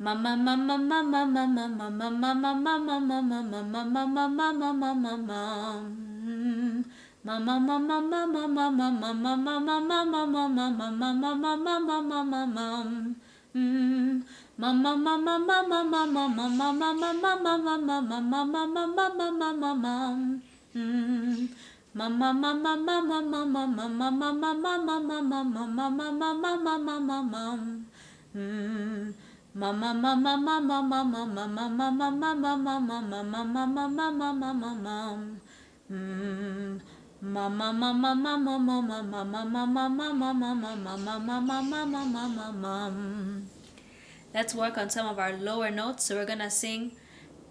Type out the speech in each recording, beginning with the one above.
Mama mama mama mama mama mama mama mama mama mama mama mama mama Mama mama mama mama mama mama mama mama mama mama mama mama Mama mama mama mama mama mama mama mama mama mama mama mama Mama mama mama mama mama mama mama mama mama mama mama Mama mama mama mama mama mama mama mama mama mama mama Mama mama mama mama mama mama mama mama mama. Let's work on some of our lower notes. So we're gonna sing,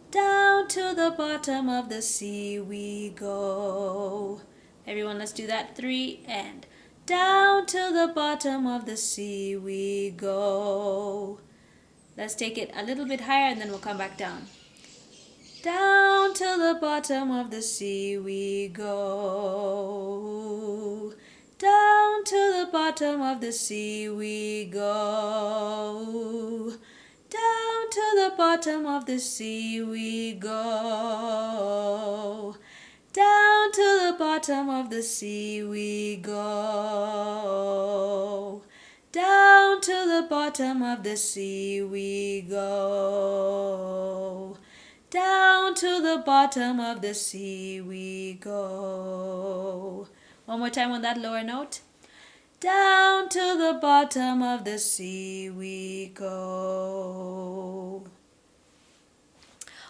down to the bottom of the sea we go. Everyone, let's do that. 3 and down to the bottom of the sea we go. Let's take it a little bit higher and then we'll come back down. Down to the bottom of the sea we go. Down to the bottom of the sea we go. Down to the bottom of the sea we go. Down to the bottom of the sea we go. Down to the bottom of the sea we go. Down to the bottom of the sea we go. One more time on that lower note. Down to the bottom of the sea we go.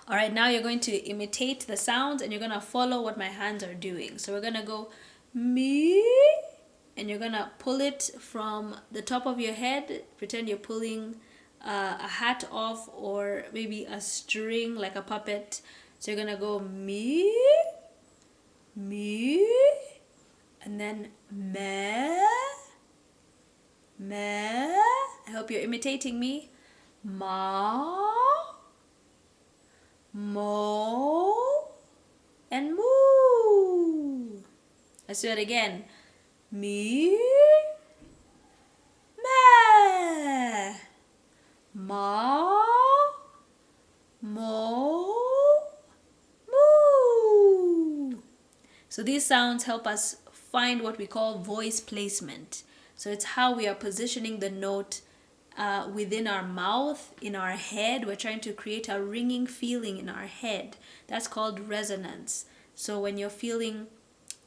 Alright, now you're going to imitate the sounds and you're going to follow what my hands are doing. So we're going to go me, and you're going to pull it from the top of your head. Pretend you're pulling a hat off or maybe a string like a puppet. So you're gonna go me, me, and then me, me. I hope you're imitating me. Ma, mo, and moo. Let's do it again. Me, me. Ma, mo, moo. So these sounds help us find what we call voice placement. So it's how we are positioning the note within our mouth, in our head. We're trying to create a ringing feeling in our head. That's called resonance. So when you're feeling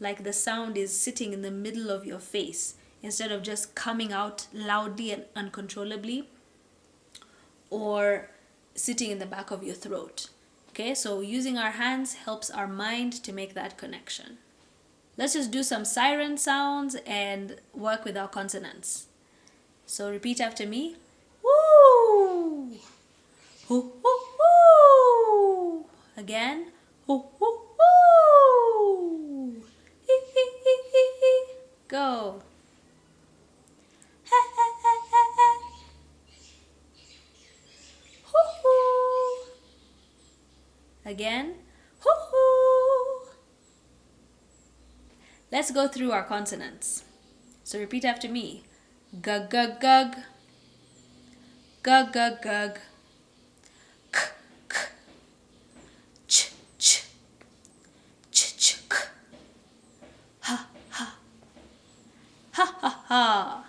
like the sound is sitting in the middle of your face, instead of just coming out loudly and uncontrollably, or sitting in the back of your throat. Okay, so using our hands helps our mind to make that connection. Let's just do some siren sounds and work with our consonants. So repeat after me. Woo! Hoo, hoo, hoo! Again. Hoo, hoo, hoo! Hee, hee, hee, hee, hee. Go. Ha, ha, ha, ha, ha. Hoo-hoo. Again. Hoo-hoo. Let's go through our consonants. So repeat after me. Gug, gug, gug. Gug, gug, gug. K, k. Ch, ch. Ch, ch, k. Ha, ha. Ha, ha, ha.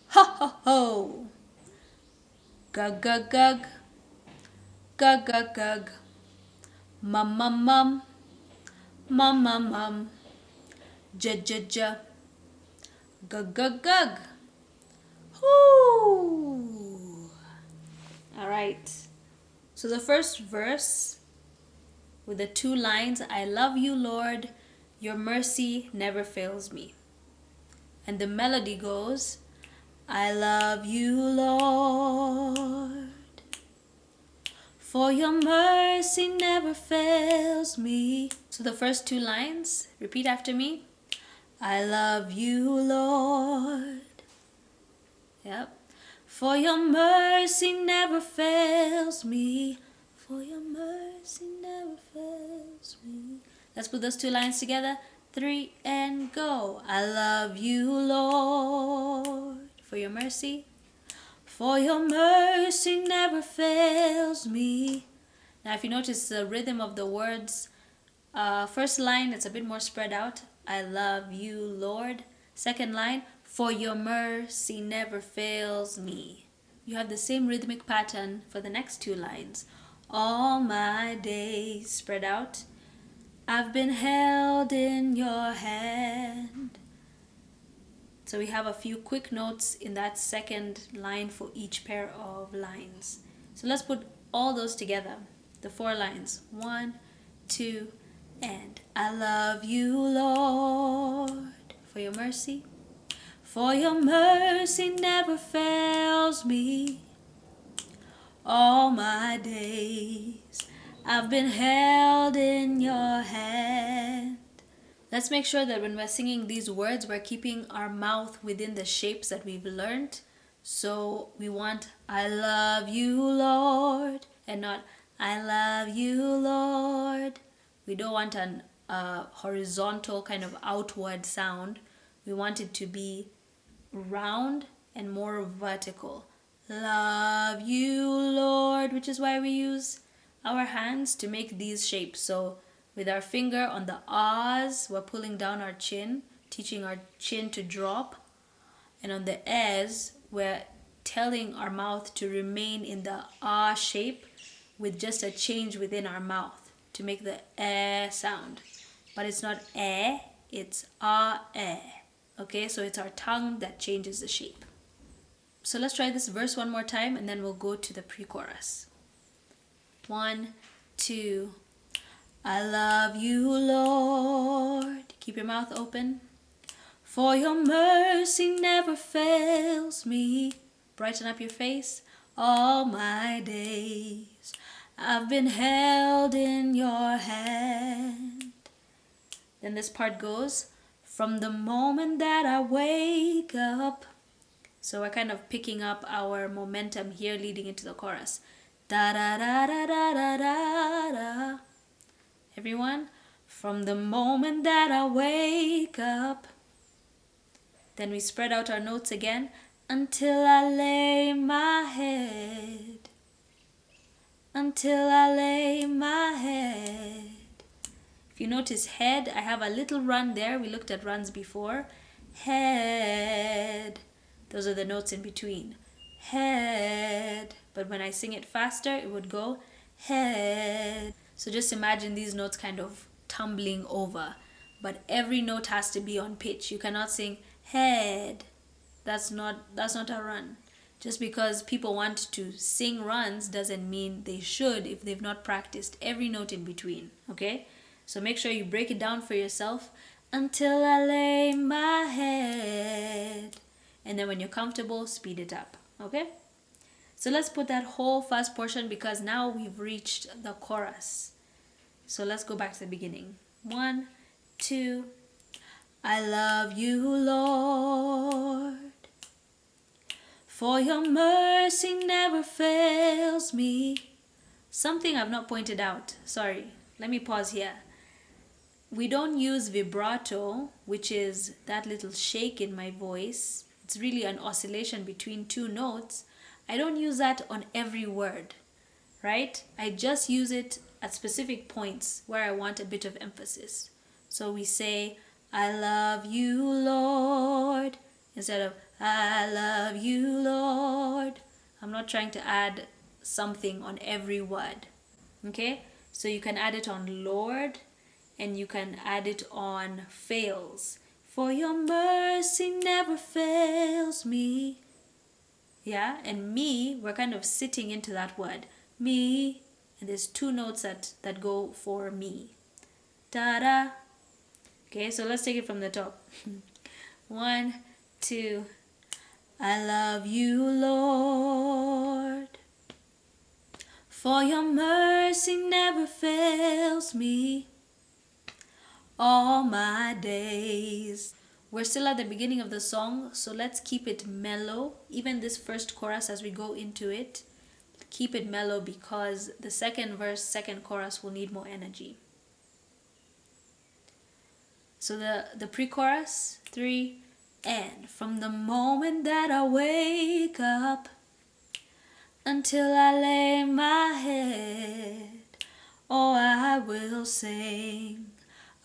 Ha, ha, ho. Gug, gug, gug. Gug, gug, gug. Mum, mum, mum. Mum, mum, mum. Ja, ja, ja. Gug, gug, gug. Whoo! All right. So the first verse with the 2 lines, I love you, Lord, your mercy never fails me. And the melody goes, I love you, Lord, for your mercy never fails me. So the first 2 lines, repeat after me. I love you, Lord. Yep. For your mercy never fails me. For your mercy never fails me. Let's put those 2 lines together. 3 and go. I love you, Lord, for your mercy. For your mercy never fails me. Now if you notice the rhythm of the words, first line it's a bit more spread out. I love you, Lord. Second line, for your mercy never fails me. You have the same rhythmic pattern for the next two lines. All my days spread out. I've been held in your hand. So we have a few quick notes in that second line for each pair of lines. So let's put all those together. The four lines. 1, 2, and I love you, Lord, for your mercy. For your mercy never fails me. All my days I've been held in your hand. Let's make sure that when we're singing these words, we're keeping our mouth within the shapes that we've learned. So we want I love you, Lord, and not I love you, Lord. We don't want an horizontal kind of outward sound. We want it to be round and more vertical. Love you, Lord, which is why we use our hands to make these shapes. So with our finger on the ahs, we're pulling down our chin, teaching our chin to drop. And on the as, we're telling our mouth to remain in the ah shape with just a change within our mouth to make the eh sound. But it's not eh, it's ah eh. Okay, so it's our tongue that changes the shape. So let's try this verse one more time and then we'll go to the pre-chorus. 1, 2, I love you, Lord. Keep your mouth open. For your mercy never fails me. Brighten up your face. All my days I've been held in your hand. Then this part goes, from the moment that I wake up. So we're kind of picking up our momentum here leading into the chorus. Da da da da da da da da. Everyone, from the moment that I wake up. Then we spread out our notes again until I lay my head. Until I lay my head. If you notice head, I have a little run there. We looked at runs before. Head. Those are the notes in between. Head. But when I sing it faster, it would go head. So just imagine these notes kind of tumbling over. But every note has to be on pitch. You cannot sing head. That's not a run. Just because people want to sing runs doesn't mean they should if they've not practiced every note in between. Okay? So make sure you break it down for yourself. Until I lay my head. And then when you're comfortable, speed it up. Okay? So let's put that whole first portion because now we've reached the chorus. So let's go back to the beginning. 1, 2, I love you, Lord. For your mercy never fails me. Something I've not pointed out. Sorry, let me pause here. We don't use vibrato, which is that little shake in my voice. It's really an oscillation between two notes. I don't use that on every word, right? I just use it at specific points where I want a bit of emphasis. So we say, I love you, Lord, instead of I love you, Lord. I'm not trying to add something on every word. Okay? So you can add it on Lord and you can add it on fails. For your mercy never fails me. Yeah? And me, we're kind of sitting into that word. Me. And there's two notes that go for me. Da-da. Okay, so let's take it from the top. 1, 2, I love you, Lord. For your mercy never fails me all my days. We're still at the beginning of the song, so let's keep it mellow. Even this first chorus as we go into it, keep it mellow because the second verse, second chorus will need more energy. So the pre-chorus, 3, and from the moment that I wake up. until I lay my head. Oh, I will sing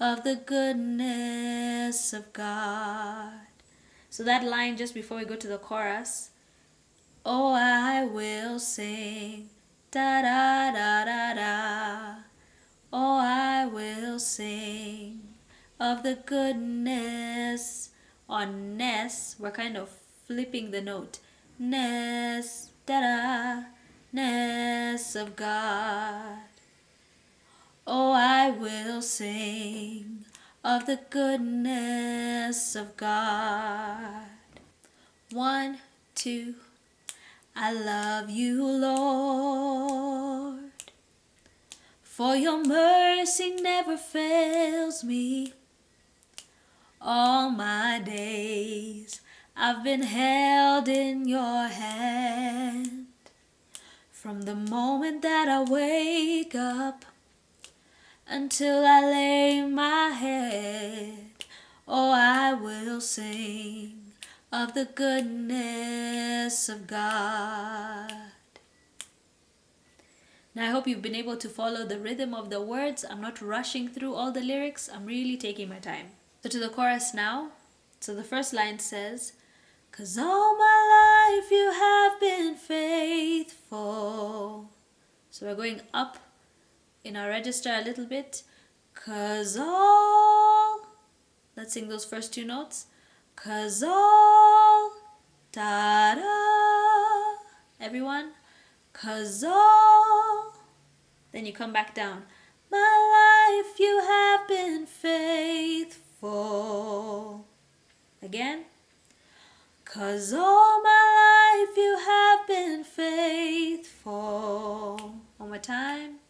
of the goodness of God. So that line just before we go to the chorus, oh, I will sing, da da da da da. Oh, I will sing of the goodness. On ness, we're kind of flipping the note. Ness, da da, ness of God. Oh, I will sing of the goodness of God. 1, 2. I love you, Lord, for your mercy never fails me. All my days I've been held in your hand. From the moment that I wake up until I lay my head, oh, I will sing of the goodness of God. Now I hope you've been able to follow the rhythm of the words. I'm not rushing through all the lyrics. I'm really taking my time. So to the chorus now. So the first line says, 'Cause all my life you have been faithful. So we're going up in our register a little bit. 'Cause all, let's sing those first two notes. 'Cause all, da da, everyone. 'Cause all, then you come back down. My life you have been faithful. Again. 'Cause all my life you have been faithful. One more time.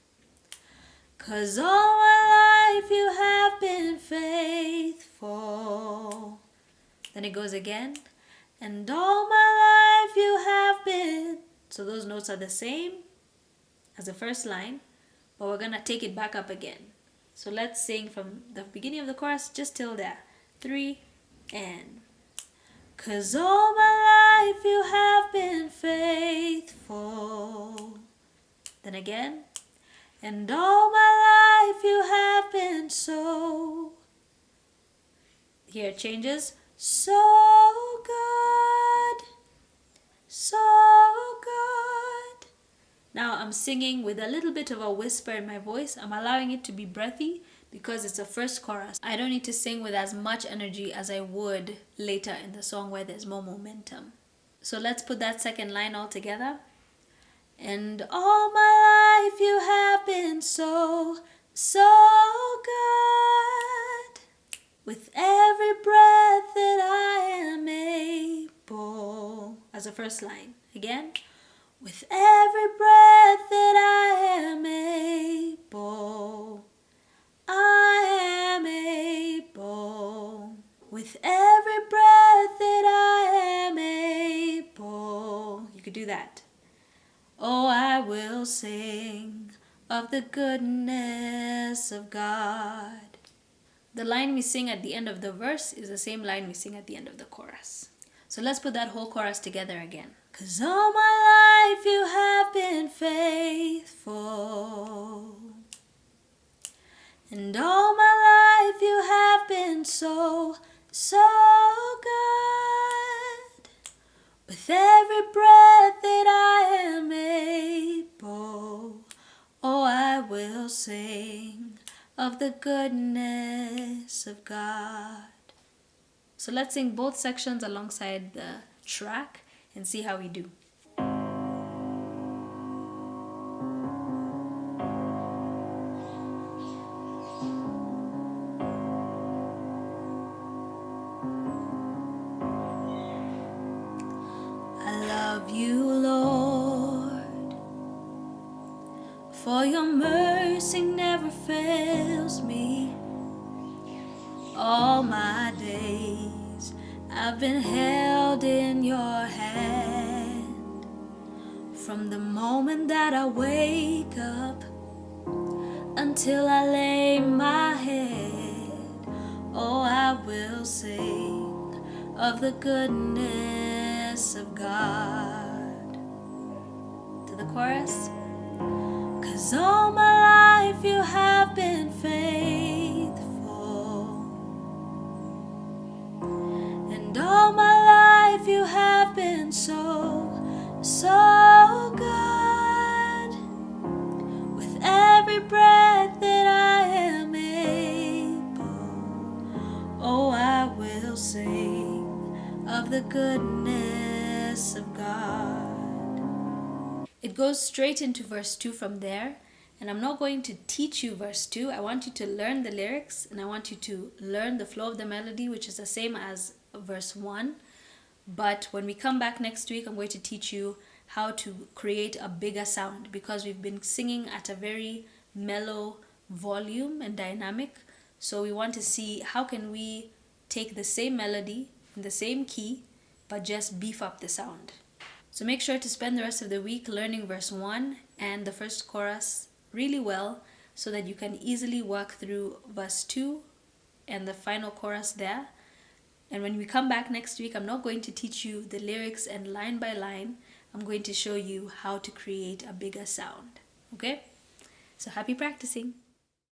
'Cause all my life you have been faithful. Then it goes again. And all my life you have been. So those notes are the same as the first line, but we're going to take it back up again. So let's sing from the beginning of the chorus just till there. 3 and 'Cause all my life you have been faithful. Then again. And all my life you have been so. Here it changes. So good. So good. Now I'm singing with a little bit of a whisper in my voice. I'm allowing it to be breathy because it's a first chorus. I don't need to sing with as much energy as I would later in the song where there's more momentum. So let's put that second line all together. And all my life you have been so, so good. With every breath that I am able. As a first line. Again. With every breath that I am able. I am able. With every breath that I am able. You could do that. Oh, I will sing of the goodness of God. The line we sing at the end of the verse is the same line we sing at the end of the chorus. So let's put that whole chorus together again. 'Cause all my life you have been faithful. And all my life you have been so, so good. With every breath that I am able, oh, I will sing of the goodness of God. So let's sing both sections alongside the track and see how we do. I love you, Lord, for your mercy never fails me. All my days I've been held in your hand. From the moment that I wake up until I lay my head, oh, I will sing of the goodness of God. the chorus. 'Cause all my life you have been faithful, and all my life you have been so, so good. With every breath that I am able, oh, I will sing of the goodness of God. It goes straight into verse 2 from there, and I'm not going to teach you verse 2. I want you to learn the lyrics, and I want you to learn the flow of the melody, which is the same as verse 1. But when we come back next week, I'm going to teach you how to create a bigger sound, because we've been singing at a very mellow volume and dynamic. So we want to see how can we take the same melody in the same key, but just beef up the sound. So make sure to spend the rest of the week learning verse 1 and the first chorus really well, so that you can easily work through verse 2 and the final chorus there. And when we come back next week, I'm not going to teach you the lyrics and line by line. I'm going to show you how to create a bigger sound. Okay? So happy practicing.